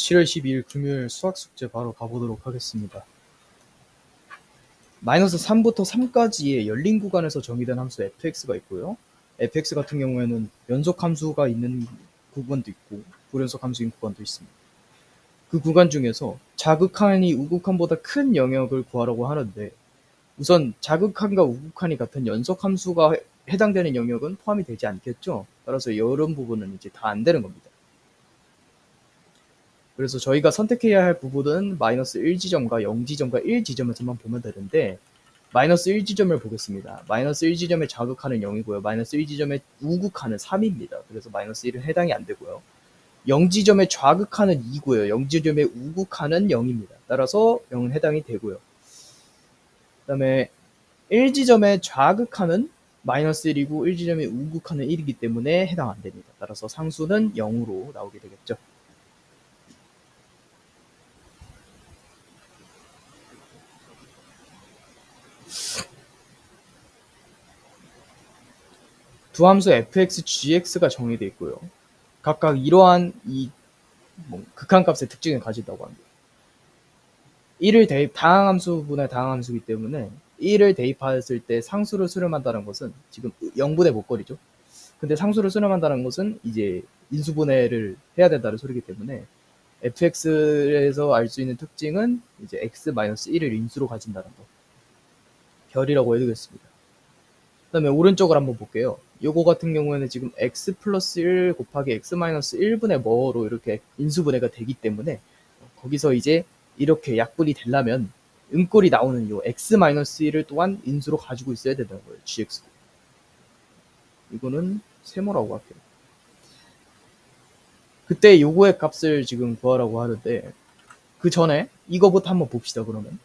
7월 12일 금요일 수학 숙제 바로 가보도록 하겠습니다. 마이너스 3부터 3까지의 열린 구간에서 정의된 함수 fx가 있고요. fx 같은 경우에는 연속 함수가 있는 구간도 있고 불연속 함수인 구간도 있습니다. 그 구간 중에서 자극한이 우극한보다 큰 영역을 구하라고 하는데, 우선 자극한과 우극한이 같은 연속 함수가 해당되는 영역은 포함이 되지 않겠죠. 따라서 이런 부분은 이제 다 안 되는 겁니다. 그래서 저희가 선택해야 할 부분은 마이너스 1지점과 0지점과 1지점에서만 보면 되는데, 마이너스 1지점을 보겠습니다. 마이너스 1지점의 자극하는 0이고요. 마이너스 1지점의 우극하는 3입니다. 그래서 마이너스 1은 해당이 안 되고요. 0지점의 좌극하는 2고요. 0지점의 우극하는 0입니다. 따라서 0은 해당이 되고요. 그 다음에 1지점의 좌극하는 마이너스 1이고 1지점의 우극하는 1이기 때문에 해당 안 됩니다. 따라서 상수는 0으로 나오게 되겠죠. 두 함수 fx, gx가 정의되어 있고요. 각각 이러한 극한값의 특징을 가진다고 합니다. 1을 대입, 다항함수분의 다항함수이기 때문에 1을 대입하였을 때 상수를 수렴한다는 것은 지금 0분의 못거리죠. 근데 상수를 수렴한다는 것은 이제 인수분해를 해야 된다는 소리이기 때문에 fx에서 알 수 있는 특징은 이제 x-1을 인수로 가진다는 거. 별이라고 해두겠습니다. 그 다음에 오른쪽을 한번 볼게요. 요거 같은 경우에는 지금 x 플러스 1 곱하기 x 마이너스 1분의 뭐로 이렇게 인수분해가 되기 때문에 거기서 이제 이렇게 약분이 되려면 음꼴이 나오는 요 x 마이너스 1을 또한 인수로 가지고 있어야 된다는 거예요. gx. 이거는 세모라고 할게요. 그때 요거의 값을 지금 구하라고 하는데, 그 전에 이거부터 한번 봅시다. 그러면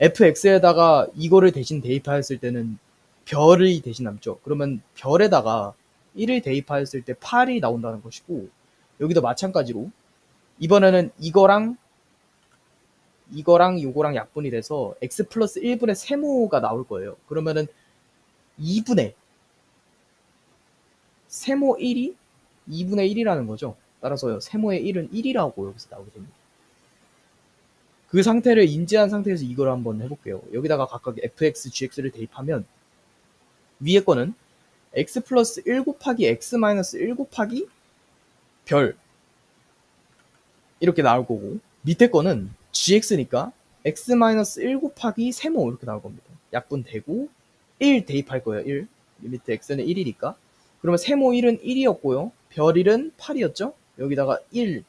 fx에다가 이거를 대신 대입하였을 때는 별이 대신 남죠. 그러면 별에다가 1을 대입하였을 때 8이 나온다는 것이고, 여기도 마찬가지로 이번에는 이거랑 요거랑 약분이 돼서 x 플러스 1분의 세모가 나올 거예요. 그러면은 2분의 세모 1이 2분의 1이라는 거죠. 따라서 세모의 1은 1이라고 여기서 나오게 됩니다. 그 상태를 인지한 상태에서 이걸 한번 해볼게요. 여기다가 각각 fx, gx를 대입하면 위에 거는 x 플러스 1 곱하기 x 마이너스 1 곱하기 별 이렇게 나올 거고, 밑에 거는 gx니까 x 마이너스 1 곱하기 세모 이렇게 나올 겁니다. 약분되고 1 대입할 거예요. 1. 밑에 x는 1이니까. 그러면 세모 1은 1이었고요. 별 1은 8이었죠. 여기다가 1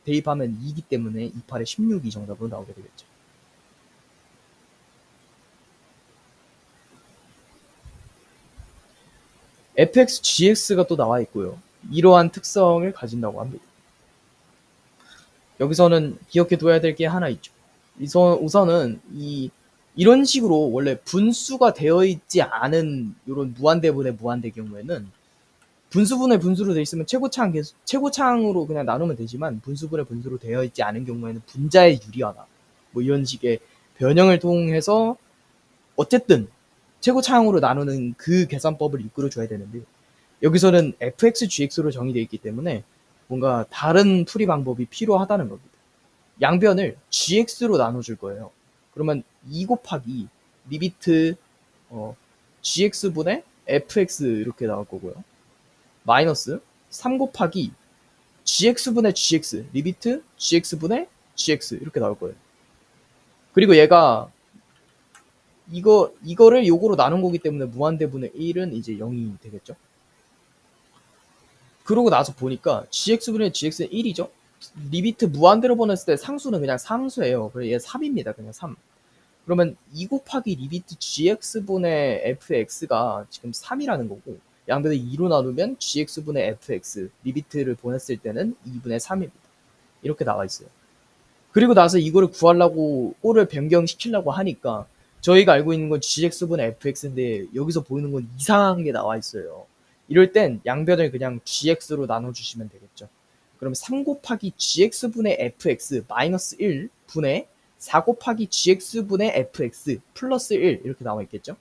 대입하면 2기 때문에 28에 16이 정답으로 나오게 되겠죠. fx, gx가 또 나와 있고요. 이러한 특성을 가진다고 합니다. 여기서는 기억해 둬야 될 게 하나 있죠. 우선은 이런 식으로 원래 분수가 되어 있지 않은 이런 무한대분의 무한대 경우에는 분수분의 분수로 되어 있으면 최고차항으로 그냥 나누면 되지만, 분수분의 분수로 되어 있지 않은 경우에는 분자의 유리화나 뭐 이런 식의 변형을 통해서 어쨌든 최고차항으로 나누는 그 계산법을 이끌어줘야 되는데, 여기서는 fx, gx로 정의되어 있기 때문에 뭔가 다른 풀이 방법이 필요하다는 겁니다. 양변을 gx로 나눠줄 거예요. 그러면 2 곱하기 리미트 gx분의 fx 이렇게 나올 거고요. 마이너스 3 곱하기 gx분의 gx 리미트 gx분의 gx 이렇게 나올 거예요. 그리고 얘가 이거를 요거로 나눈 거기 때문에 무한대분의 1은 이제 0이 되겠죠. 그러고 나서 보니까 gx분의 gx는 1이죠. 리미트 무한대로 보냈을 때 상수는 그냥 상수예요. 그래서 얘 3입니다. 그냥 3. 그러면 2 곱하기 리미트 gx분의 fx가 지금 3이라는 거고, 양변을 2로 나누면 gx분의 fx 리미트를 보냈을 때는 2분의 3입니다. 이렇게 나와 있어요. 그리고 나서 이거를 구하려고 꼴을 변경시키려고 하니까 저희가 알고 있는 건 gx분의 fx인데 여기서 보이는 건 이상한 게 나와 있어요. 이럴 땐 양변을 그냥 gx로 나눠주시면 되겠죠. 그럼 3 곱하기 gx분의 fx 마이너스 1 분의 4 곱하기 gx분의 fx 플러스 1 이렇게 나와 있겠죠.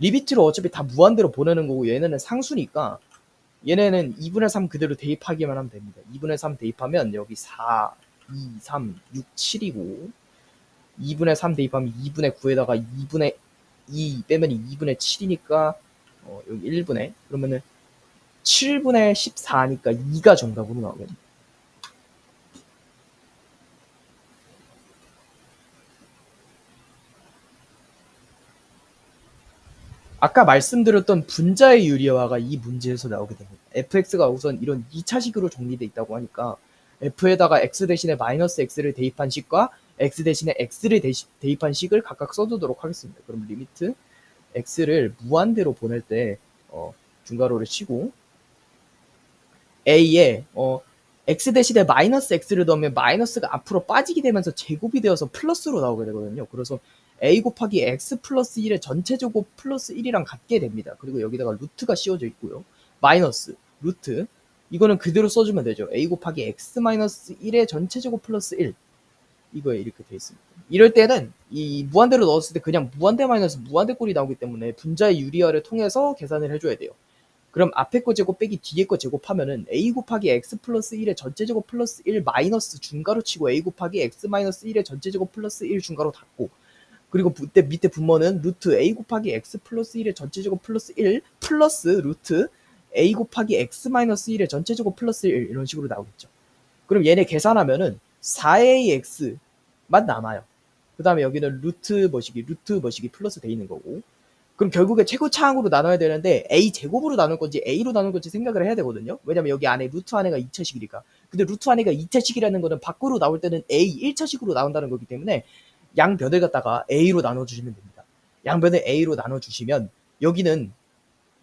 리미트를 어차피 다 무한대로 보내는 거고, 얘네는 상수니까 얘네는 2분의 3 그대로 대입하기만 하면 됩니다. 2분의 3 대입하면 여기 4 2, 3, 6, 7이고 2분의 3 대입하면 2분의 9에다가 2분의 2 빼면 2분의 7이니까 여기 1분의 그러면은 7분의 14니까 2가 정답으로 나오겠네. 아까 말씀드렸던 분자의 유리화가 이 문제에서 나오게 됩니다. fx가 우선 이런 2차식으로 정리되어 있다고 하니까 f에다가 x 대신에 마이너스 x를 대입한 식과 x 대신에 x를 대입한 식을 각각 써두도록 하겠습니다. 그럼 리미트 x를 무한대로 보낼 때 중괄호를 치고 a에 x 대신에 마이너스 x를 넣으면 마이너스가 앞으로 빠지게 되면서 제곱이 되어서 플러스로 나오게 되거든요. 그래서 a 곱하기 x 플러스 1의 전체 제곱 플러스 1이랑 같게 됩니다. 그리고 여기다가 루트가 씌워져 있고요. 마이너스, 루트 이거는 그대로 써주면 되죠. a 곱하기 x 마이너스 1의 전체 제곱 플러스 1 이거에 이렇게 돼 있습니다. 이럴 때는 이 무한대로 넣었을 때 그냥 무한대 마이너스 무한대 꼴이 나오기 때문에 분자의 유리화를 통해서 계산을 해줘야 돼요. 그럼 앞에 거 제곱 빼기 뒤에 거 제곱하면은 a 곱하기 x 플러스 1의 전체 제곱 플러스 1 마이너스 중괄호 치고 a 곱하기 x 마이너스 1의 전체 제곱 플러스 1 중괄호 닫고 그리고 밑에 분모는 루트 a 곱하기 x 플러스 1의 전체 제곱 플러스 1 플러스 루트 a 곱하기 x 마이너스 1의 전체 제곱 플러스 1 이런 식으로 나오겠죠. 그럼 얘네 계산하면은 4ax만 남아요. 그 다음에 여기는 루트 머시기 플러스 돼 있는 거고 그럼 결국에 최고차항으로 나눠야 되는데 a 제곱으로 나눌 건지 a로 나눌 건지 생각을 해야 되거든요. 왜냐면 여기 안에 루트 안에가 2차식이니까. 근데 루트 안에가 2차식이라는 거는 밖으로 나올 때는 a 1차식으로 나온다는 거기 때문에 양변을 갖다가 a로 나눠주시면 됩니다. 양변을 a로 나눠주시면 여기는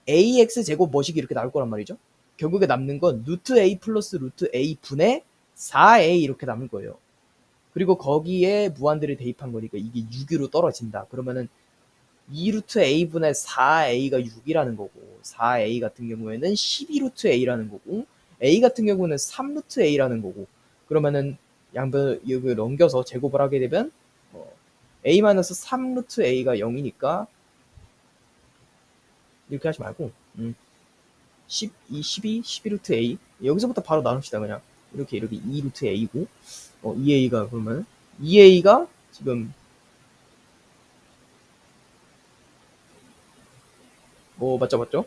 ax 제곱 머시기 이렇게 나올 거란 말이죠. 결국에 남는 건 루트 a 플러스 루트 a 분의 4a 이렇게 남을 거예요. 그리고 거기에 무한대를 대입한 거니까 이게 6으로 떨어진다. 그러면은 2루트 a분의 4a가 6이라는 거고 4a 같은 경우에는 12루트 a라는 거고 a 같은 경우는 3루트 a라는 거고 그러면은 양변을 여기 넘겨서 제곱을 하게 되면 a-3루트 a가 0이니까 이렇게 하지 말고 12루트 a 여기서부터 바로 나눕시다. 그냥 이렇게 2루트 a고 2a가 그러면 2a가 지금 맞죠?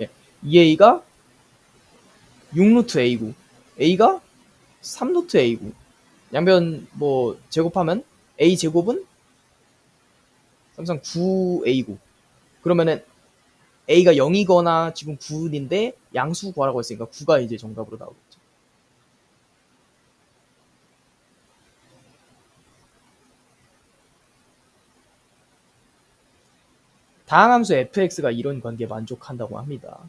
예. 2a가 6루트 a고 a가 3루트 a고 양변 제곱하면 a 제곱은 항상 9a고 그러면은 a가 0이거나 지금 9인데 양수 구하라고 했으니까 9가 이제 정답으로 나오겠죠. 다항함수 fx가 이런 관계에 만족한다고 합니다.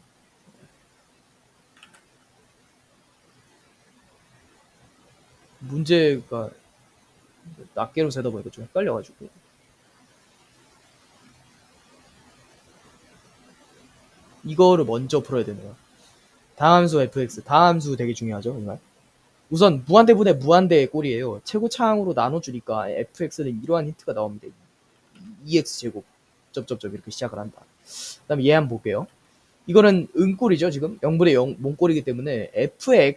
문제가 낱개로 세다 보니까 좀 헷갈려가지고 이거를 먼저 풀어야 되네요. 다항함수 fx, 다항함수 되게 중요하죠. 정말. 우선 무한대분의 무한대의 꼴이에요. 최고차항으로 나눠주니까 fx는 이러한 힌트가 나옵니다. 2x제곱 점점점 이렇게 시작을 한다. 그 다음에 얘 한번 볼게요. 이거는 은꼴이죠. 지금 0분의 0 몽꼴이기 때문에 f의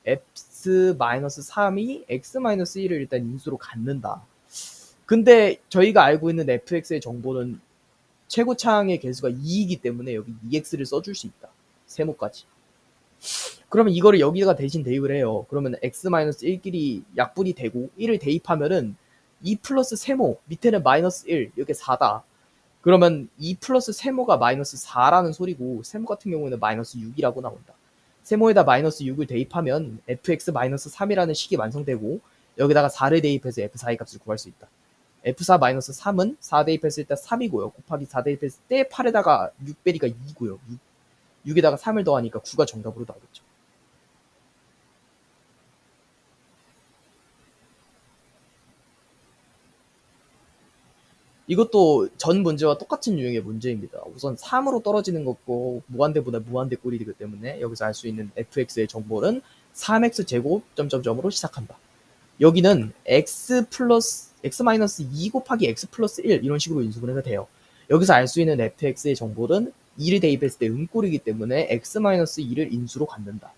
x-3이 x-1을 일단 인수로 갖는다. 근데 저희가 알고 있는 fx의 정보는 최고차항의 개수가 2이기 때문에 여기 2x를 써줄 수 있다. 세모까지. 그러면 이거를 여기다가 대신 대입을 해요. 그러면 x-1끼리 약분이 되고 1을 대입하면은 2 플러스 세모 밑에는 마이너스 1 이렇게 4다. 그러면 2 플러스 세모가 마이너스 4라는 소리고 세모 같은 경우에는 마이너스 6이라고 나온다. 세모에다 마이너스 6을 대입하면 fx-3이라는 식이 완성되고 여기다가 4를 대입해서 f4의 값을 구할 수 있다. f4-3은 4 대입했을 때 3이고요. 곱하기 4 대입했을 때 8에다가 6 빼기가 2고요. 6에다가 3을 더하니까 9가 정답으로 나오겠죠. 이것도 전 문제와 똑같은 유형의 문제입니다. 우선 3으로 떨어지는 것고 무한대보다 무한대 꼴이 되기 때문에 여기서 알 수 있는 fx의 정보는 3x 제곱 점점점으로 시작한다. 여기는 x-2 곱하기 x 플러스 1 이런 식으로 인수분 해도 돼요. 여기서 알 수 있는 fx의 정보는 2를 대입했을 때 은꼴이기 때문에 x-2를 인수로 갖는다.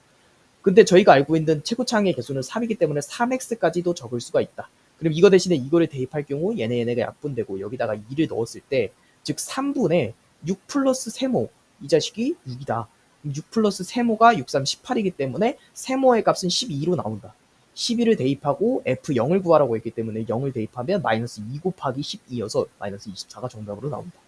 근데 저희가 알고 있는 최고차항의 개수는 3이기 때문에 3x까지도 적을 수가 있다. 그럼 이거 대신에 이거를 대입할 경우 얘네가 약분되고 여기다가 2를 넣었을 때 즉 3분의 6 플러스 세모 이 자식이 6이다. 6 플러스 세모가 6, 3, 18이기 때문에 세모의 값은 12로 나온다. 12를 대입하고 F0을 구하라고 했기 때문에 0을 대입하면 마이너스 2 곱하기 12여서 마이너스 24가 정답으로 나온다.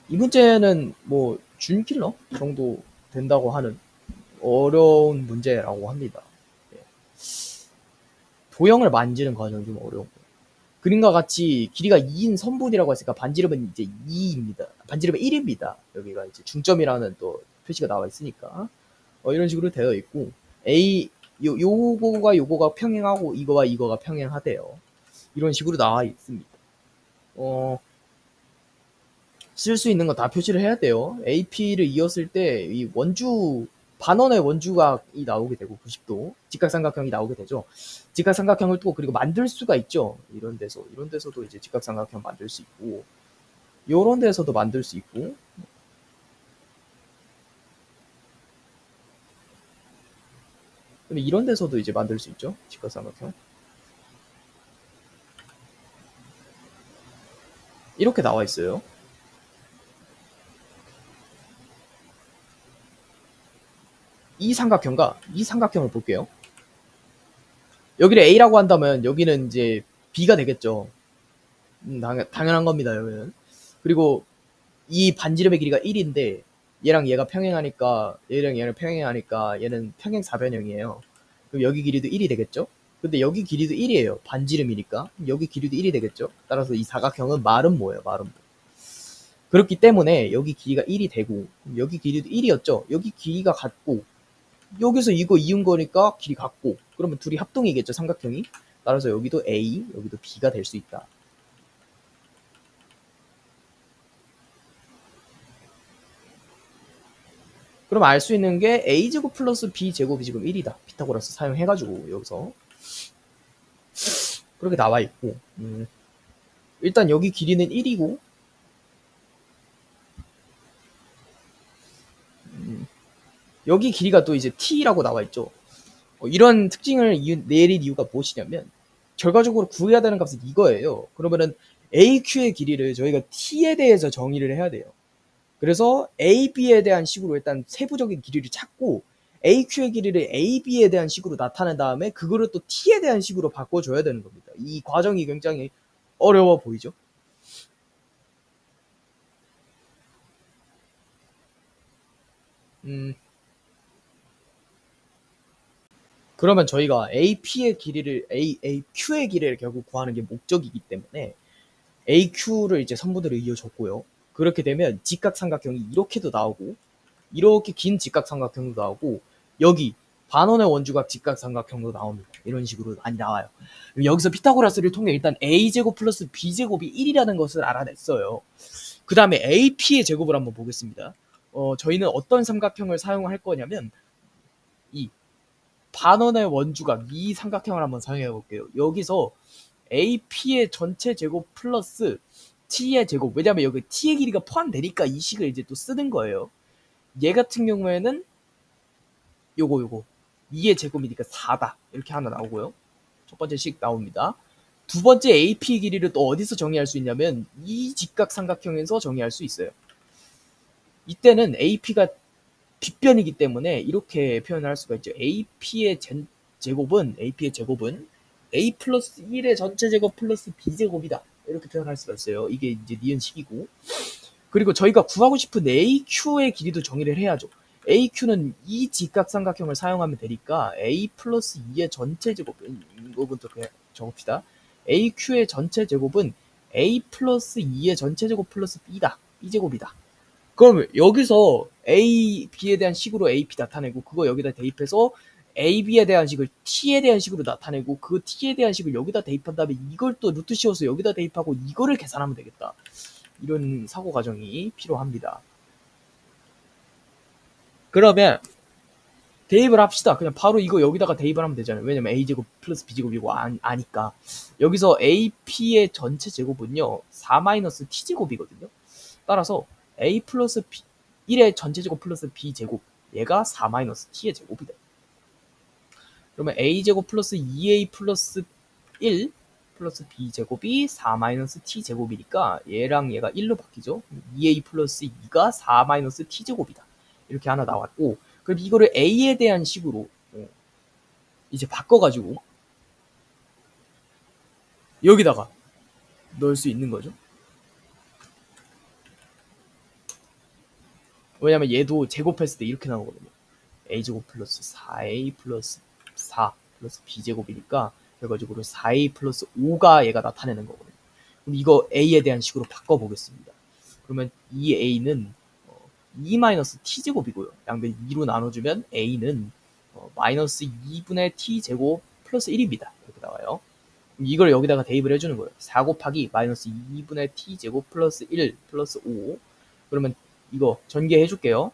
이 문제는 뭐 준킬러 정도 된다고 하는 어려운 문제라고 합니다. 도형을 만지는 과정이 좀 어려운 거예요. 그림과 같이 길이가 2인 선분이라고 했으니까 반지름은 이제 2입니다. 반지름은 1입니다. 여기가 이제 중점이라는 또 표시가 나와 있으니까 이런 식으로 되어 있고 A 요거가 요거가 평행하고 이거와 이거가 평행하대요. 이런 식으로 나와 있습니다. 쓸 수 있는 거 다 표시를 해야 돼요. AP를 이었을 때 이 원주 반원의 원주각이 나오게 되고 90도 직각삼각형이 나오게 되죠. 직각삼각형을 또 그리고 만들 수가 있죠. 이런 데서도 이제 직각삼각형 만들 수 있고 요런 데서도 만들 수 있고 근데 이런 데서도 이제 만들 수 있죠. 직각삼각형 이렇게 나와 있어요. 이 삼각형을 볼게요. 여기를 A라고 한다면 여기는 이제 B가 되겠죠. 당연한 겁니다. 여기는. 그리고 이 반지름의 길이가 1인데 얘랑 얘가 평행하니까 얘랑 평행하니까 얘는 평행사변형이에요. 그럼 여기 길이도 1이 되겠죠? 근데 여기 길이도 1이에요. 반지름이니까. 여기 길이도 1이 되겠죠? 따라서 이 사각형은 말은 뭐예요? 말은 뭐. 그렇기 때문에 여기 길이가 1이 되고 여기 길이도 1이었죠? 여기 길이가 같고 여기서 이거 이은 거니까 길이 같고 그러면 둘이 합동이겠죠? 삼각형이. 따라서 여기도 A, 여기도 B가 될 수 있다. 그럼 알 수 있는 게 A제곱 플러스 B제곱이 지금 1이다. 피타고라스 사용해가지고 여기서 그렇게 나와 있고 일단 여기 길이는 1이고 여기 길이가 또 이제 T라고 나와 있죠. 이런 특징을 내린 이유가 무엇이냐면 결과적으로 구해야 되는 값은 이거예요. 그러면은 AQ의 길이를 저희가 T에 대해서 정의를 해야 돼요. 그래서 AB에 대한 식으로 일단 세부적인 길이를 찾고 AQ의 길이를 AB에 대한 식으로 나타낸 다음에 그거를 또 T에 대한 식으로 바꿔줘야 되는 겁니다. 이 과정이 굉장히 어려워 보이죠? 그러면 저희가 AQ의 길이를 결국 구하는 게 목적이기 때문에 AQ를 이제 선분으로 이어줬고요. 그렇게 되면 직각삼각형이 이렇게도 나오고 이렇게 긴 직각삼각형도 나오고 여기 반원의 원주각 직각삼각형도 나옵니다. 이런 식으로 많이 나와요. 여기서 피타고라스를 통해 일단 A제곱 플러스 B제곱이 1이라는 것을 알아냈어요. 그 다음에 AP의 제곱을 한번 보겠습니다. 저희는 어떤 삼각형을 사용할 거냐면 이 반원의 원주각 이 삼각형을 한번 사용해 볼게요. 여기서 AP의 전체 제곱 플러스 T의 제곱 왜냐면 여기 T의 길이가 포함되니까 이 식을 이제 또 쓰는 거예요. 얘 같은 경우에는 요거 2의 제곱이니까 4다 이렇게 하나 나오고요. 첫 번째 식 나옵니다. 두 번째 AP 길이를 또 어디서 정의할 수 있냐면 이 직각삼각형에서 정의할 수 있어요. 이때는 AP가 빗변이기 때문에 이렇게 표현을 할 수가 있죠. AP의 제곱은 A 플러스 1의 전체 제곱 플러스 B제곱이다. 이렇게 표현할 수가 있어요. 이게 이제 니은식이고. 그리고 저희가 구하고 싶은 AQ의 길이도 정의를 해야죠. AQ는 이 직각삼각형을 사용하면 되니까 A 플러스 2의 전체 제곱, 이거부터 그냥 적읍시다. AQ의 전체 제곱은 A 플러스 2의 전체 제곱 플러스 B다. B제곱이다. 그럼 여기서 A, B에 대한 식으로 AP 나타내고 그거 여기다 대입해서 AB에 대한 식을 T에 대한 식으로 나타내고 그 T에 대한 식을 여기다 대입한 다음에 이걸 또 루트 씌워서 여기다 대입하고 이거를 계산하면 되겠다. 이런 사고 과정이 필요합니다. 그러면 대입을 합시다. 그냥 바로 이거 여기다가 대입을 하면 되잖아요. 왜냐면 a제곱 플러스 b제곱이고 아니까. 여기서 ap의 전체 제곱은요 4-t제곱이거든요. 따라서 a 플러스 b 1의 전체 제곱 플러스 b제곱, 얘가 4-t의 제곱이다. 그러면 a제곱 플러스 2a 플러스 1 플러스 b제곱이 4-t제곱이니까 얘랑 얘가 1로 바뀌죠. 2a 플러스 2가 4-t제곱이다. 이렇게 하나 나왔고, 그럼 이거를 a에 대한 식으로 이제 바꿔가지고 여기다가 넣을 수 있는 거죠. 왜냐면 얘도 제곱했을 때 이렇게 나오거든요. a제곱 플러스 4a 플러스 4 플러스 b제곱이니까 결과적으로 4a 플러스 5가 얘가 나타내는 거거든요. 그럼 이거 a에 대한 식으로 바꿔보겠습니다. 그러면 이 a는 2-t제곱이고요. 양변 2로 나눠주면 a는 마이너스 2분의 t제곱 플러스 1입니다. 이렇게 나와요. 이걸 여기다가 대입을 해주는 거예요. 4 곱하기 마이너스 2분의 t제곱 플러스 1 플러스 5. 그러면 이거 전개해 줄게요.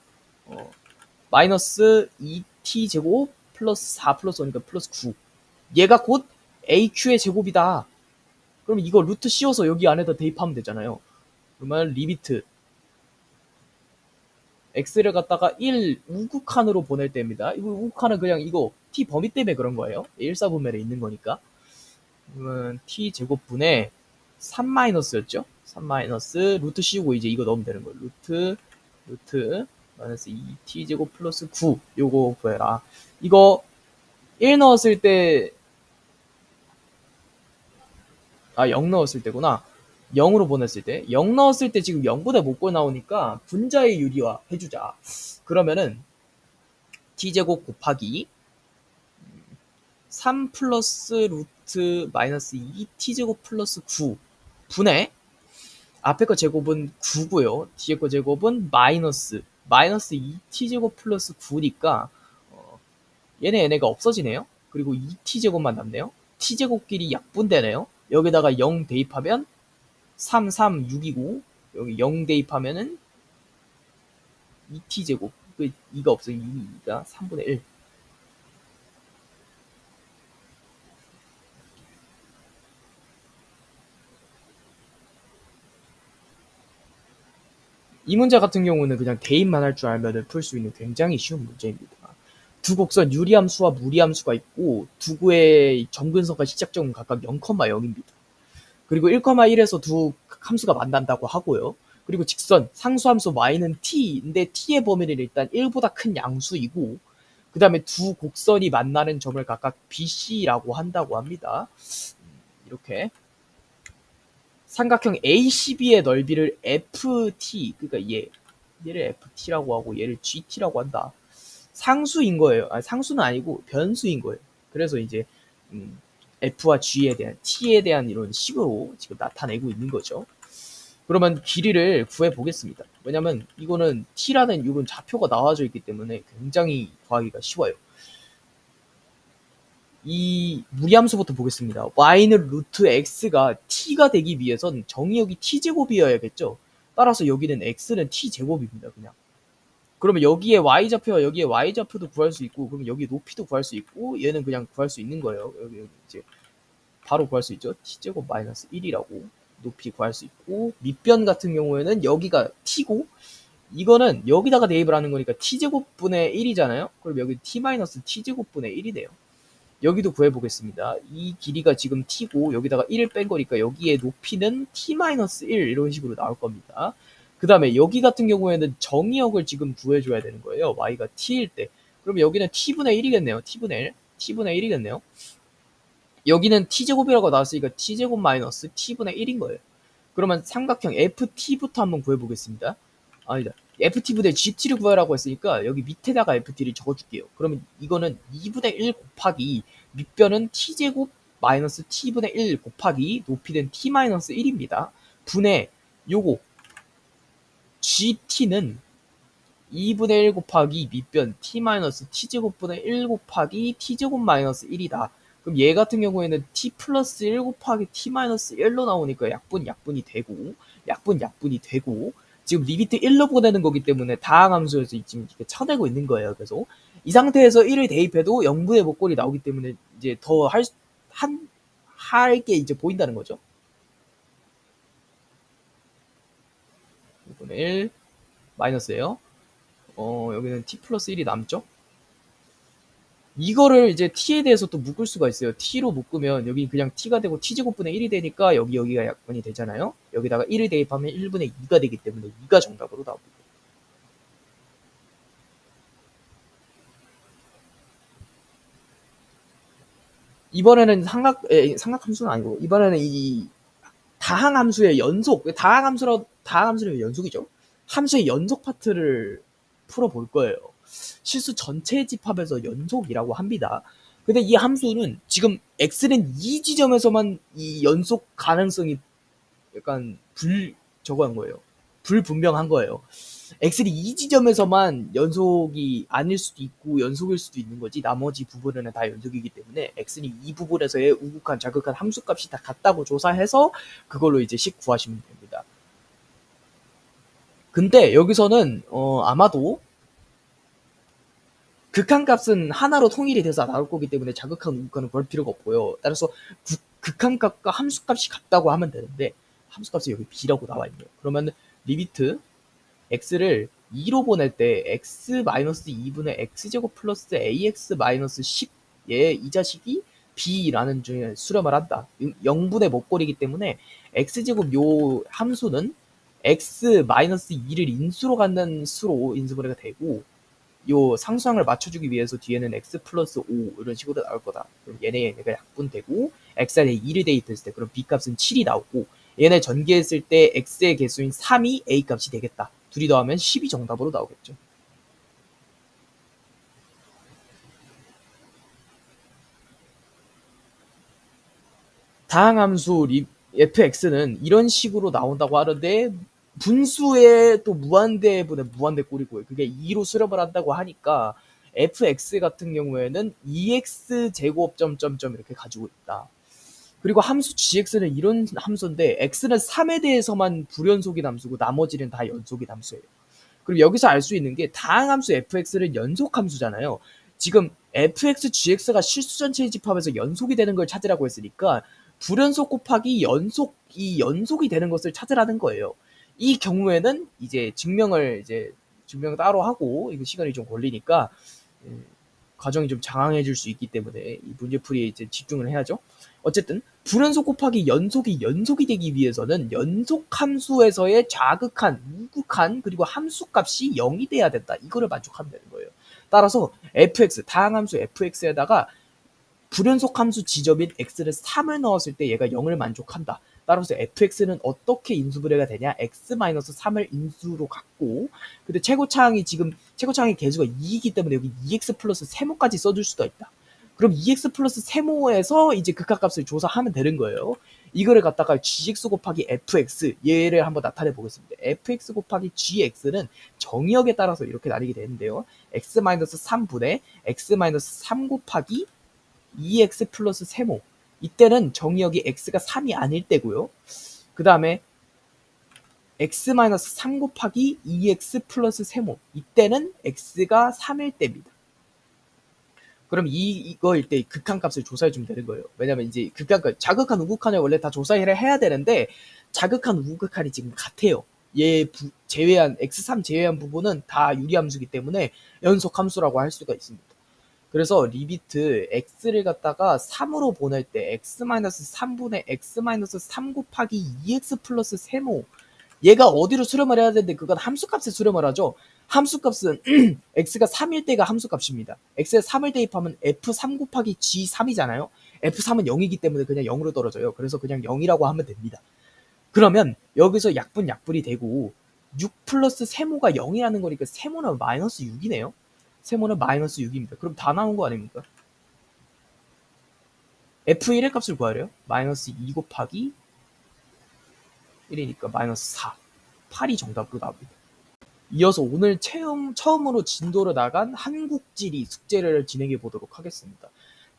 마이너스 2t제곱 플러스 4 플러스 5니까 플러스 9. 얘가 곧 aq의 제곱이다. 그럼 이거 루트 씌워서 여기 안에다 대입하면 되잖아요. 그러면 리미트 x를 갖다가 1 우극한으로 보낼 때입니다. 이거 우극한은 그냥 이거 t 범위 때문에 그런 거예요. 1사분면에 있는 거니까. 그러면 t 제곱분의 3-였죠. 3 루트 씌우고 이제 이거 넣으면 되는 거예요. 루트 마이너스 2t 제곱 플러스 9. 요거 구해라. 이거 1 넣었을 때 0 넣었을 때구나. 0으로 보냈을 때 0 넣었을 때 지금 0보다 못 나오니까 분자의 유리화 해주자. 그러면은 t제곱 곱하기 3 플러스 루트 마이너스 2t제곱 플러스 9 분의 앞에 거 제곱은 9고요. 뒤에 거 제곱은 마이너스 2t제곱 플러스 9니까 얘네가 없어지네요. 그리고 2t제곱만 남네요. t제곱끼리 약분되네요. 여기다가 0 대입하면 3, 6이고 여기 0 대입하면은 2t제곱. 2가 없어요. 2가 3분의 1. 이 문제 같은 경우는 그냥 대입만 할 줄 알면 풀 수 있는 굉장히 쉬운 문제입니다. 두 곡선 유리함수와 무리함수가 있고 두 구의 점근선과 시작점은 각각 0,0입니다. 그리고 1,1에서 두 함수가 만난다고 하고요. 그리고 직선 상수함수 y는 t인데 t의 범위는 일단 1보다 큰 양수이고 그 다음에 두 곡선이 만나는 점을 각각 BC라고 한다고 합니다. 이렇게 삼각형 ACB의 넓이를 FT, 그러니까 얘를 FT라고 하고 얘를 GT라고 한다. 상수인 거예요. 상수는 아니고 변수인 거예요. 그래서 이제 F와 G에 대한 T에 대한 이런 식으로 지금 나타내고 있는 거죠. 그러면 길이를 구해 보겠습니다. 왜냐면 이거는 T라는 이건 좌표가 나와져 있기 때문에 굉장히 구하기가 쉬워요. 이 무리함수부터 보겠습니다. y는 루트 x가 t가 되기 위해선 정의역이 t제곱이어야겠죠. 따라서 여기는 x는 t제곱입니다. 그냥. 그러면 여기에 y좌표와 여기에 y좌표도 구할 수 있고 그러면 여기 높이도 구할 수 있고 얘는 그냥 구할 수 있는 거예요. 여기 이제 바로 구할 수 있죠. t제곱 마이너스 1이라고 높이 구할 수 있고 밑변 같은 경우에는 여기가 t고 이거는 여기다가 대입을 하는 거니까 t제곱분의 1이잖아요. 그럼 여기 t-t제곱분의 1이 돼요. 여기도 구해보겠습니다. 이 길이가 지금 t고 여기다가 1을 뺀 거니까 여기에 높이는 t-1 이런 식으로 나올 겁니다. 그 다음에 여기 같은 경우에는 정의역을 지금 구해줘야 되는 거예요. y가 t일 때. 그럼 여기는 t분의 1이겠네요. t분의 1이겠네요. 여기는 t제곱이라고 나왔으니까 t제곱 마이너스 t분의 1인 거예요. 그러면 삼각형 ft부터 한번 구해보겠습니다. 아니다. ft분의 gt를 구하라고 했으니까 여기 밑에다가 ft를 적어줄게요. 그러면 이거는 2분의 1 곱하기 밑변은 t제곱 마이너스 t분의 1 곱하기 높이는 t-1입니다. 분의 요거 gt는 2분의 1 곱하기 밑변 t-t제곱분의 1 곱하기 t제곱 마이너스 1이다. 그럼 얘 같은 경우에는 t 플러스 1 곱하기 t-1로 나오니까 약분이 되고 지금 리미트 1로 보내는 거기 때문에 다항함수에서 지금 쳐내고 있는 거예요. 계속 이 상태에서 1을 대입해도 0분의 목골이 나오기 때문에 이제 더 할 게 이제 보인다는 거죠. 5분의 1 마이너스예요. 여기는 t 플러스 1이 남죠. 이거를 이제 t에 대해서 또 묶을 수가 있어요. t로 묶으면 여기 그냥 t가 되고 t제곱분의 1이 되니까 여기가 약분이 되잖아요. 여기다가 1을 대입하면 1분의 2가 되기 때문에 2가 정답으로 나옵니다. 이번에는 삼각함수는 아니고 이번에는 이 다항함수의 연속, 다항함수는 연속이죠. 함수의 연속 파트를 풀어볼 거예요. 실수 전체 집합에서 연속이라고 합니다. 근데 이 함수는 지금 x는 이 지점에서만 이 연속 가능성이 약간 저거한 거예요. 불분명한 거예요. x는 이 지점에서만 연속이 아닐 수도 있고 연속일 수도 있는 거지 나머지 부분은 다 연속이기 때문에 x는 이 부분에서의 우극한 자극한 함수값이 다 같다고 조사해서 그걸로 이제 식 구하시면 됩니다. 근데 여기서는 아마도 극한값은 하나로 통일이 돼서 나올 거기 때문에 자극한 우극한은 볼 필요가 없고요. 따라서 극한값과 함수값이 같다고 하면 되는데 함수값이 여기 b라고 나와 있네요. 그러면 리미트 x를 2로 보낼 때 x-2분의 x제곱 플러스 ax-10의 이 자식이 b라는 중에 수렴을 한다. 0분의 목골이기 때문에 x제곱 요 함수는 x-2를 인수로 갖는 수로 인수분해가 되고 요 상수항을 맞춰주기 위해서 뒤에는 x 플러스 5 이런 식으로 나올 거다. 그럼 얘네가 약분되고 x에 2를 대입했을 때 그럼 b 값은 7이 나오고 얘네 전개했을 때 x의 개수인 3이 a 값이 되겠다. 둘이 더하면 10이 정답으로 나오겠죠. 다항함수 fx는 이런 식으로 나온다고 하는데 분수의 또 무한대분의 무한대 꼴이고요. 그게 2로 수렴을 한다고 하니까 fx 같은 경우에는 2x 제곱 점점점 이렇게 가지고 있다. 그리고 함수 gx는 이런 함수인데 x는 3에 대해서만 불연속인 함수고 나머지는 다 연속인 함수예요. 그리고 여기서 알 수 있는 게 다항함수 fx는 연속함수잖아요. 지금 fx, gx가 실수 전체의 집합에서 연속이 되는 걸 찾으라고 했으니까 불연속 곱하기 연속이 되는 것을 찾으라는 거예요. 이 경우에는 이제 증명 따로 하고 이거 시간이 좀 걸리니까 과정이 좀 장황해질 수 있기 때문에 이 문제풀이에 이제 집중을 해야죠. 어쨌든 불연속 곱하기 연속이 되기 위해서는 연속 함수에서의 자극한, 우극한 그리고 함수값이 0이 돼야 된다. 이거를 만족하면 되는 거예요. 따라서 fx, 다항함수 fx에다가 불연속 함수 지점인 x를 3을 넣었을 때 얘가 0을 만족한다. 따라서 fx는 어떻게 인수분해가 되냐? x-3을 인수로 갖고 근데 최고차항이 개수가 2이기 때문에 여기 2x 플러스 세모까지 써줄 수가 있다. 그럼 2x 플러스 세모에서 이제 극한값을 조사하면 되는 거예요. 이거를 갖다가 gx 곱하기 fx 얘를 한번 나타내 보겠습니다. fx 곱하기 gx는 정의역에 따라서 이렇게 나뉘게 되는데요. x-3분의 x-3 곱하기 2x 플러스 세모. 이때는 정의역이 x가 3이 아닐 때고요. 그 다음에 x-3 곱하기 2x 플러스 세모. 이때는 x가 3일 때입니다. 그럼 이거일 때 극한값을 조사해주면 되는 거예요. 왜냐면 이제 자극한 우극한을 원래 다 조사를 해야 되는데 자극한 우극한이 지금 같아요. 얘 제외한 x3 제외한 부분은 다 유리함수기 때문에 연속함수라고 할 수가 있습니다. 그래서 리미트 x를 갖다가 3으로 보낼 때 x-3분의 x-3 곱하기 2x 플러스 세모 얘가 어디로 수렴을 해야 되는데 그건 함수값에 수렴을 하죠. 함수값은 x가 3일 때가 함수값입니다. x에 3을 대입하면 f3 곱하기 g3이잖아요. f3은 0이기 때문에 그냥 0으로 떨어져요. 그래서 그냥 0이라고 하면 됩니다. 그러면 여기서 약분이 되고 6 플러스 세모가 0이라는 거니까 세모는 마이너스 6이네요. 세모는 마이너스 6입니다. 그럼 다 나온 거 아닙니까? f1의 값을 구하래요. 마이너스 2 곱하기 1이니까 마이너스 4. 8이 정답으로 나옵니다. 이어서 오늘 처음으로 진도로 나간 한국지리 숙제를 진행해 보도록 하겠습니다.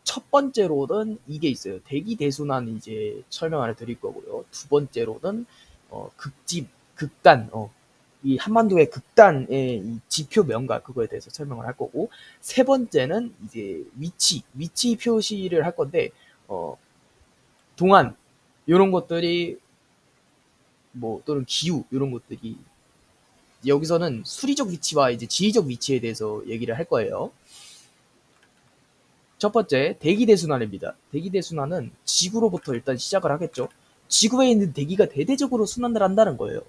첫 번째로는 이게 있어요. 대기대순환 이제 설명 하나 드릴 거고요. 두 번째로는 극단 이 한반도의 극단의 이 지표 명가 그거에 대해서 설명을 할 거고, 세 번째는 이제 위치 표시를 할 건데, 동안 이런 것들이 뭐 또는 기후 이런 것들이 여기서는 수리적 위치와 이제 지리적 위치에 대해서 얘기를 할 거예요. 첫 번째, 대기대순환입니다. 대기대순환은 지구로부터 일단 시작을 하겠죠. 지구에 있는 대기가 대대적으로 순환을 한다는 거예요.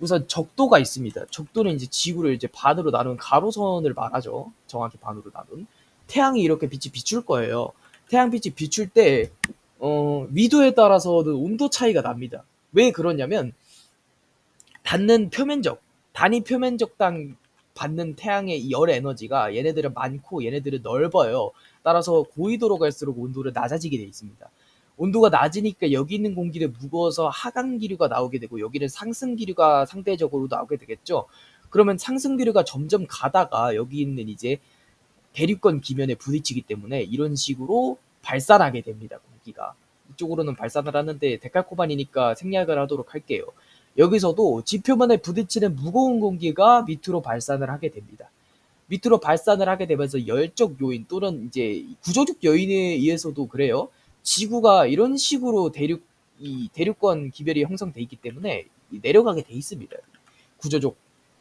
우선 적도가 있습니다. 적도는 이제 지구를 이제 반으로 나눈 가로선을 말하죠. 정확히 반으로 나눈. 태양이 이렇게 빛이 비출 거예요. 태양 빛이 비출 때 위도에 따라서는 온도 차이가 납니다. 왜 그러냐면 닿는 표면적, 단위 표면적당 받는 태양의 열 에너지가 얘네들은 많고 얘네들은 넓어요. 따라서 고위도로 갈수록 온도는 낮아지게 돼 있습니다. 온도가 낮으니까 여기 있는 공기는 무거워서 하강 기류가 나오게 되고 여기는 상승 기류가 상대적으로 나오게 되겠죠. 그러면 상승 기류가 점점 가다가 여기 있는 이제 대륙권 기면에 부딪히기 때문에 이런 식으로 발산하게 됩니다. 공기가. 이쪽으로는 발산을 하는데 데칼코반이니까 생략을 하도록 할게요. 여기서도 지표면에 부딪히는 무거운 공기가 밑으로 발산을 하게 됩니다. 밑으로 발산을 하게 되면서 열적 요인 또는 이제 구조적 요인에 의해서도 그래요. 지구가 이런 식으로 대륙권 기별이 형성돼 있기 때문에 내려가게 돼 있습니다. 구조적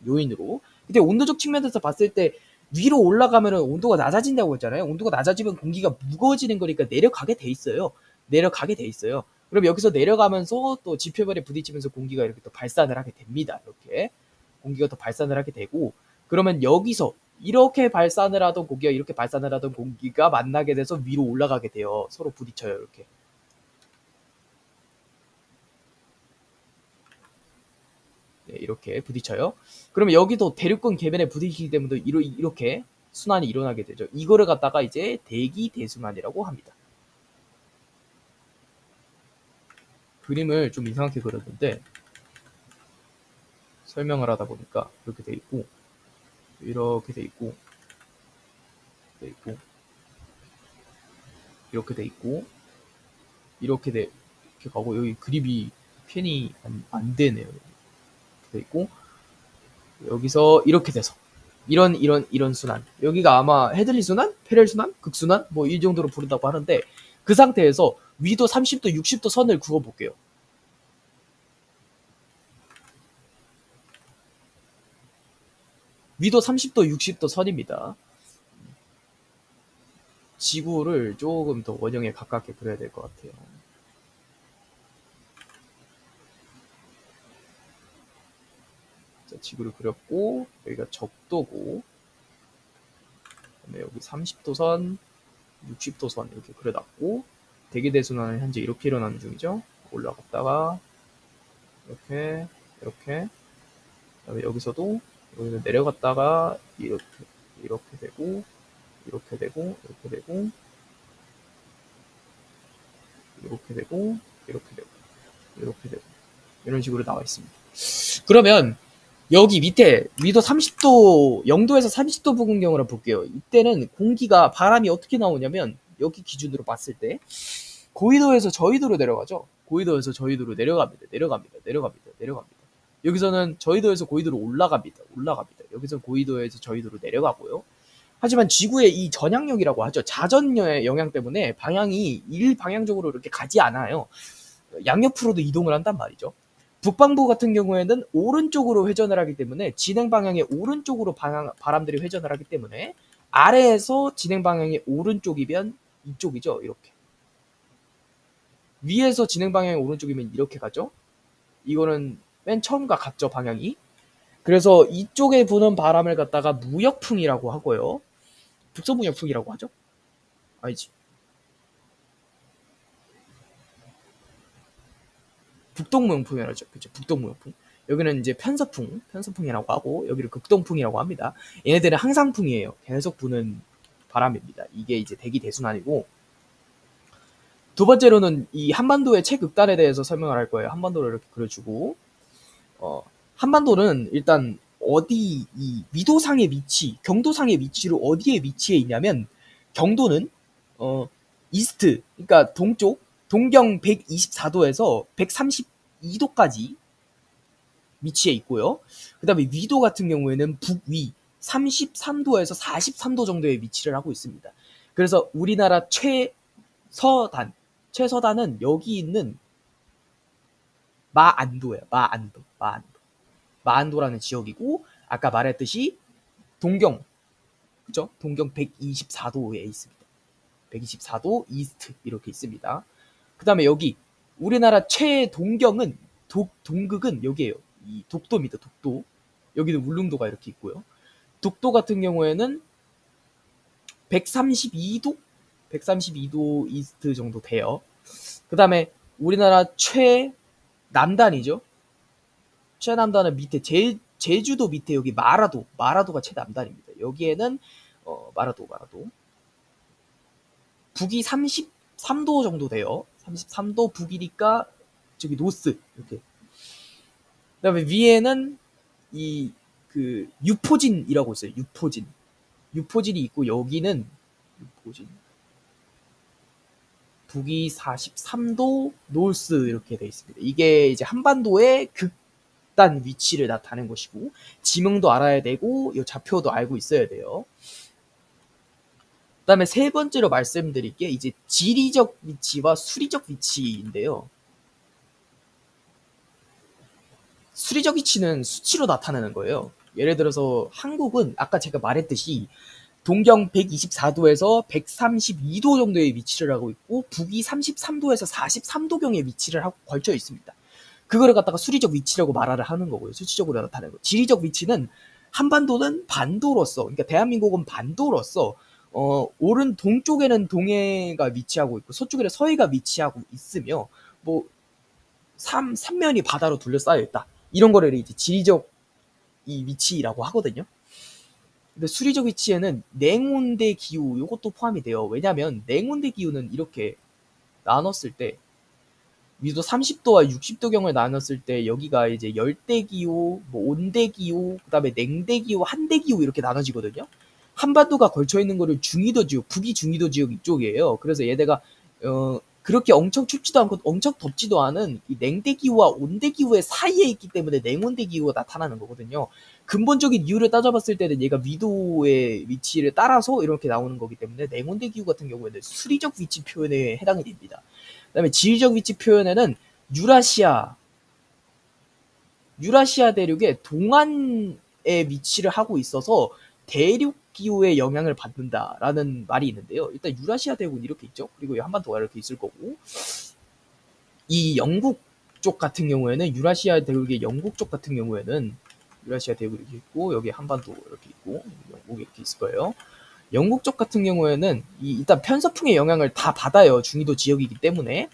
요인으로. 근데 온도적 측면에서 봤을 때 위로 올라가면 온도가 낮아진다고 했잖아요. 온도가 낮아지면 공기가 무거워지는 거니까 내려가게 돼 있어요. 내려가게 돼 있어요. 그럼 여기서 내려가면서 또 지표면에 부딪히면서 공기가 이렇게 또 발산을 하게 됩니다. 이렇게 공기가 또 발산을 하게 되고, 그러면 여기서 이렇게 발산을 하던 공기가 이렇게 발산을 하던 공기가 만나게 돼서 위로 올라가게 돼요. 서로 부딪혀요. 이렇게. 네, 이렇게 부딪혀요. 그러면 여기도 대륙권 계면에 부딪히기 때문에 이렇게 순환이 일어나게 되죠. 이거를 갖다가 이제 대기 대순환이라고 합니다. 그림을 좀 이상하게 그렸는데 설명을 하다 보니까 이렇게 돼 있고, 이렇게 돼 있고, 이렇게 돼 있고, 이렇게 가고, 여기 그립이 펜이 안 되네요. 이렇게 돼 있고, 여기서 이렇게 돼서 이런 순환. 여기가 아마 헤들리 순환, 페렐 순환, 극순환 뭐 이 정도로 부른다고 하는데, 그 상태에서 위도 30도, 60도 선을 그어 볼게요. 위도 30도, 60도 선입니다. 지구를 조금 더 원형에 가깝게 그려야 될 것 같아요. 자, 지구를 그렸고, 여기가 적도고, 그다음에 여기 30도 선, 60도 선 이렇게 그려놨고, 대기대순환은 현재 이렇게 일어나는 중이죠. 올라갔다가 이렇게, 그다음에 여기서도 내려갔다가 이렇게 되고, 이렇게 되고, 이런 식으로 나와 있습니다. 그러면 여기 밑에 위도 30도, 0도에서 30도 부근경으로 볼게요. 이때는 공기가, 바람이 어떻게 나오냐면 여기 기준으로 봤을 때 고위도에서 저위도로 내려가죠. 고위도에서 저위도로 내려갑니다. 여기서는 저위도에서 고위도로 올라갑니다. 여기서 고위도에서 저위도로 내려가고요. 하지만 지구의 이 전향력이라고 하죠. 자전의 영향 때문에 방향이 일방향적으로 이렇게 가지 않아요. 양옆으로도 이동을 한단 말이죠. 북반구 같은 경우에는 오른쪽으로 회전을 하기 때문에 진행 방향의 오른쪽으로 바람들이 회전을 하기 때문에 아래에서 진행 방향이 오른쪽이면 이쪽이죠. 이렇게. 위에서 진행 방향이 오른쪽이면 이렇게 가죠. 이거는 맨 처음과 같죠, 방향이. 그래서 이쪽에 부는 바람을 갖다가 무역풍이라고 하고요. 북서무역풍이라고 하죠. 아니지. 북동무역풍이라고 하죠. 그쵸, 북동무역풍. 여기는 이제 편서풍이라고 하고, 여기를 극동풍이라고 합니다. 얘네들은 항상풍이에요. 계속 부는 바람입니다. 이게 이제 대기 대순환이고, 두 번째로는 이 한반도의 최극단에 대해서 설명을 할 거예요. 한반도를 이렇게 그려주고, 한반도는 일단 어디, 이 위도상의 위치, 경도상의 위치로 어디에 위치해 있냐면, 경도는 이스트, 그러니까 동쪽, 동경 124도에서 132도까지 위치에 있고요. 그 다음에 위도 같은 경우에는 북위 33도에서 43도 정도의 위치를 하고 있습니다. 그래서 우리나라 최서단은 여기 있는 마안도예요. 마안도라는 지역이고, 아까 말했듯이 동경, 그죠? 동경 124도에 있습니다. 124도 이스트 이렇게 있습니다. 그 다음에 여기 우리나라 최동경은 동극은 여기에요. 이 독도입니다. 독도. 여기는 울릉도가 이렇게 있고요. 독도 같은 경우에는 132도? 132도 이스트 정도 돼요. 그 다음에 우리나라 최남단이죠. 최남단은 밑에 제주도 밑에 여기 마라도가 최남단입니다. 여기에는 마라도 북위 33도 정도 돼요. 33도 북이니까 저기 노스 이렇게. 그다음에 위에는 이 그 유포진이라고 있어요. 유포진이 있고, 여기는 유포진 북위 43도 노스 이렇게 돼 있습니다. 이게 이제 한반도의 극단 위치를 나타낸 것이고, 지명도 알아야 되고 이 좌표도 알고 있어야 돼요. 그다음에 세 번째로 말씀드릴 게 이제 지리적 위치와 수리적 위치인데요. 수리적 위치는 수치로 나타내는 거예요. 예를 들어서 한국은 아까 제가 말했듯이 동경 124도에서 132도 정도의 위치를 하고 있고, 북위 33도에서 43도경의 위치를 하고 걸쳐 있습니다. 그거를 갖다가 수리적 위치라고 말을 하는 거고요. 수치적으로 나타내는 거. 지리적 위치는 한반도는 반도로서, 그러니까 대한민국은 반도로서 오른 동쪽에는 동해가 위치하고 있고 서쪽에는 서해가 위치하고 있으며, 뭐 삼면이 바다로 둘러싸여 있다. 이런 거를 이제 지리적 이 위치라고 하거든요. 근데 수리적 위치에는 냉온대 기후 이것도 포함이 돼요. 왜냐하면 냉온대 기후는 이렇게 나눴을 때 위도 30도와 60도경을 나눴을 때 여기가 이제 열대 기후, 뭐 온대 기후, 그다음에 냉대 기후, 한대 기후 이렇게 나눠지거든요. 한반도가 걸쳐 있는 거를 중위도 지역, 북위 중위도 지역 이쪽이에요. 그래서 얘네가 그렇게 엄청 춥지도 않고 엄청 덥지도 않은 이 냉대 기후와 온대 기후의 사이에 있기 때문에 냉온대 기후가 나타나는 거거든요. 근본적인 이유를 따져봤을 때는 얘가 위도의 위치를 따라서 이렇게 나오는 거기 때문에 냉온대 기후 같은 경우에는 수리적 위치 표현에 해당이 됩니다. 그다음에 지리적 위치 표현에는 유라시아 대륙의 동안에 위치를 하고 있어서 대륙 기후의 영향을 받는다라는 말이 있는데요. 일단 유라시아 대륙은 이렇게 있죠. 그리고 한반도가 이렇게 있을 거고, 이 영국 쪽 같은 경우에는 유라시아 대륙의 영국 쪽 같은 경우에는 유라시아 대륙이 이렇게 있고, 여기 한반도 이렇게 있고, 영국이 이렇게 있을 거예요. 영국 쪽 같은 경우에는 일단 편서풍의 영향을 다 받아요. 중위도 지역이기 때문에.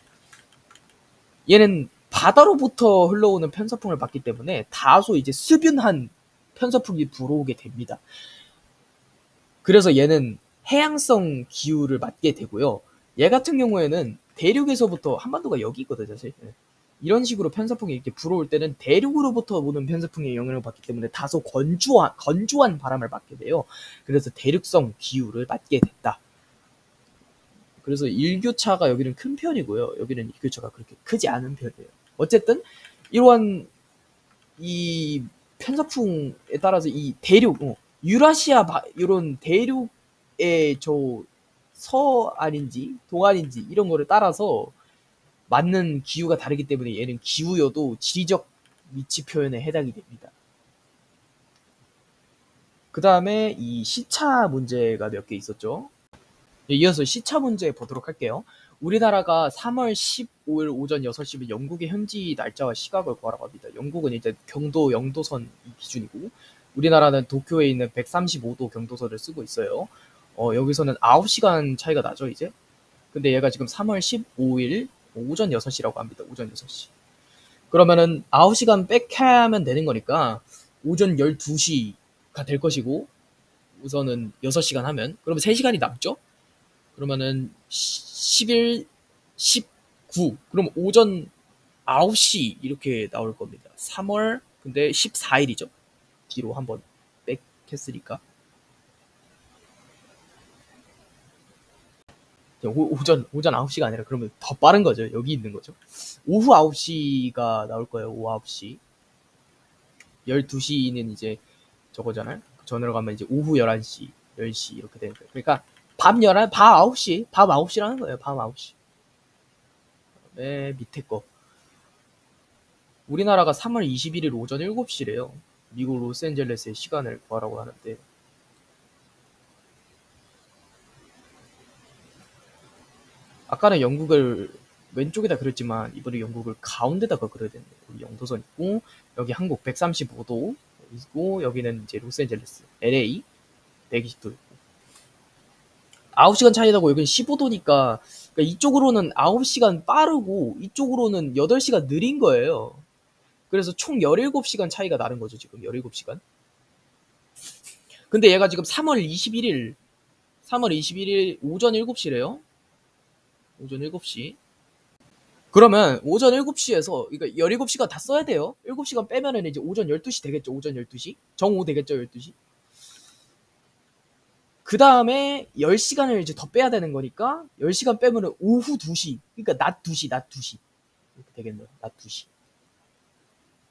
얘는 바다로부터 흘러오는 편서풍을 받기 때문에 다소 이제 수변한 편서풍이 불어오게 됩니다. 그래서 얘는 해양성 기후를 맞게 되고요. 얘 같은 경우에는 대륙에서부터, 한반도가 여기 있거든요, 사실. 이런 식으로 편서풍이 이렇게 불어올 때는 대륙으로부터 오는 편서풍의 영향을 받기 때문에 다소 건조한 바람을 맞게 돼요. 그래서 대륙성 기후를 맞게 됐다. 그래서 일교차가 여기는 큰 편이고요. 여기는 일교차가 그렇게 크지 않은 편이에요. 어쨌든 이러한 이 편서풍에 따라서 이 대륙, 유라시아 이런 대륙의 저 서안인지 동안인지 이런 거를 따라서 맞는 기후가 다르기 때문에 얘는 기후여도 지리적 위치 표현에 해당이 됩니다. 그 다음에 이 시차 문제가 몇 개 있었죠. 이어서 시차 문제 보도록 할게요. 우리나라가 3월 15일 오전 6시면 영국의 현지 날짜와 시각을 구하라고 합니다. 영국은 이제 경도 영도선 기준이고, 우리나라는 도쿄에 있는 135도 경도선을 쓰고 있어요. 여기서는 9시간 차이가 나죠, 이제. 근데 얘가 지금 3월 15일 오전 6시라고 합니다. 오전 6시. 그러면은 9시간 빽하면 되는 거니까 오전 12시가 될 것이고, 우선은 6시간 하면 그러면 3시간이 남죠? 그러면은 11, 19, 그럼 오전 9시 이렇게 나올 겁니다. 3월 근데 14일이죠. 뒤로 한번 빽했으니까 오전 9시가 아니라 그러면 더 빠른 거죠. 여기 있는 거죠. 오후 9시가 나올 거예요. 오후 9시. 12시는 이제 저거잖아요. 전으로 가면 이제 오후 11시, 10시 이렇게 되는 거예요. 그러니까 밤 11, 밤 9시, 밤 9시라는 거예요. 밤 9시. 밑에 거. 우리나라가 3월 21일 오전 7시래요. 미국 로스앤젤레스의 시간을 구하라고 하는데 아까는 영국을 왼쪽에다 그렸지만 이번에 영국을 가운데다가 그려야 되는데 여기 영도선 있고 여기 한국 135도 있고 여기는 이제 로스앤젤레스 LA 120도 있고 9시간 차이 나고 여기는 15도니까 그러니까 이쪽으로는 9시간 빠르고 이쪽으로는 8시간 느린 거예요. 그래서 총 17시간 차이가 나는 거죠, 지금. 17시간. 근데 얘가 지금 3월 21일 오전 7시래요. 오전 7시. 그러면 오전 7시에서 그러니까 17시간 다 써야 돼요. 7시간 빼면은 이제 오전 12시 되겠죠. 오전 12시. 정오 되겠죠, 12시. 그 다음에 10시간을 이제 더 빼야 되는 거니까 10시간 빼면은 오후 2시. 그러니까 낮 2시. 이렇게 되겠네요. 낮 2시.